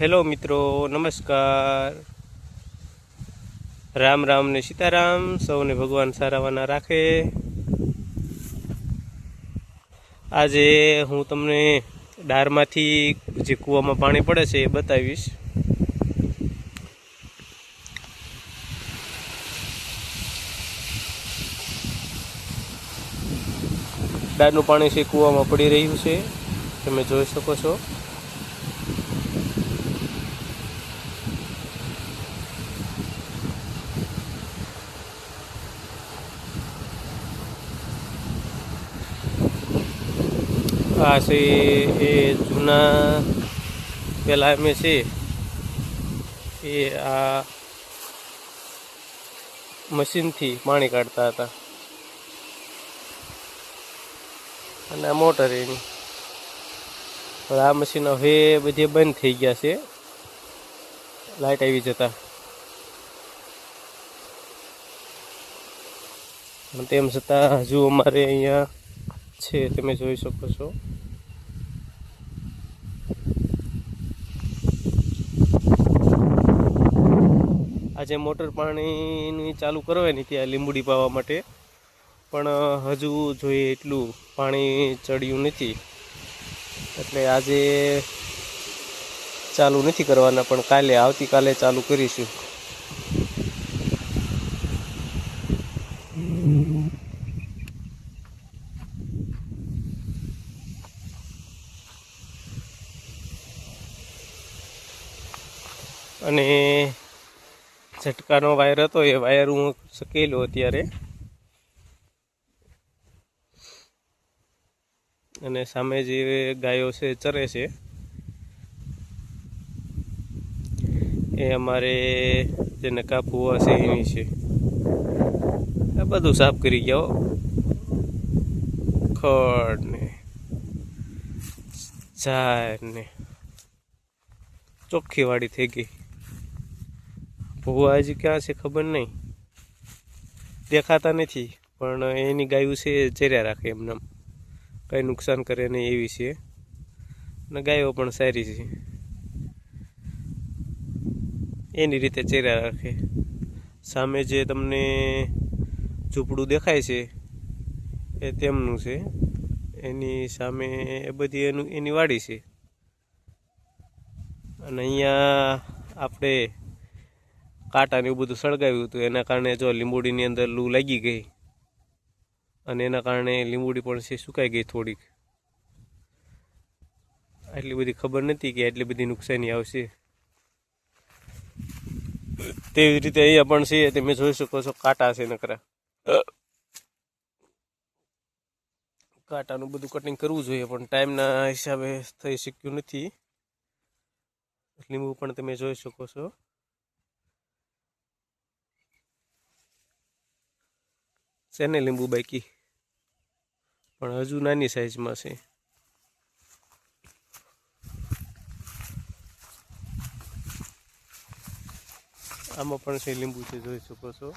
Hello મિત્રો, નમસ્કાર. રામ રામ ને સીતારામ. સૌને ભગવાન સારાવાના રાખે. આજે હું તમને ડારમાંથી જે કૂવામાં પાણી પડે છે એ બતાવીશ. ડારનું પાણી છે કૂવામાં પડી રહ્યું છે, તમે જોઈ શકો છો. આ છે એ જૂના પેલા અમે છે એ આ મશીનથી પાણી કાઢતા હતા, અને આ મોટર એની. પણ આ મશીન હવે બધે બંધ થઈ ગયા છે લાઇટ આવી જતા. પણ તેમ છતાં હજુ અમારે અહીંયા છે, તમે જોઈ શકો છો. આજે મોટર પાણીની ચાલુ કરવાની ત્યાં લીંબુડી પાવા માટે, પણ હજુ જોઈએ એટલું પાણી ચડ્યું નથી, એટલે આજે ચાલુ નથી કરવાના, પણ કાલે આવતીકાલે ચાલુ કરીશું. અને ઝટકાનો વાયર હતો, એ વાયર હું શકેલો અત્યારે. અને સામે જે ગાયો છે ચરે છે, એ અમારે જેને કાપવું હશે એની છે. આ બધું સાફ કરી ગયો, ખડ ને ઝાર ને ચોખ્ખી વાડી થઈ ગઈ. ભૂવા હજી ક્યાં છે ખબર નહીં, દેખાતા નથી, પણ એની ગાયું છે ચર્યા રાખે એમને, કંઈ નુકસાન કરે નહીં એવી છે. અને ગાયો પણ સારી છે, એની રીતે ચર્યા રાખે. સામે જે તમને ઝૂંપડું દેખાય છે એ તેમનું છે, એની સામે એ બધી એની વાડી છે. અને અહીંયા આપણે કાંટાને એવું બધું સળગાવ્યું હતું, એના કારણે જો લીંબુડીની અંદર લૂ લાગી ગઈ, અને એના કારણે લીંબુડી પણ છે સુકાઈ ગઈ થોડીક. આટલી બધી ખબર નથી કે આટલી બધી નુકસાની આવશે. તેવી રીતે અહીંયા પણ છે, તમે જોઈ શકો છો, કાંટા છે નકરા. કાંટાનું બધું કટિંગ કરવું જોઈએ, પણ ટાઈમના હિસાબે થઈ શક્યું નથી. લીંબુ પણ તમે જોઈ શકો છો. છે ને લીંબુ બાકી, પણ હજુ નાની સાઈઝમાં છે. આમાં પણ છે લીંબુ છે, જોઈ શકો છો.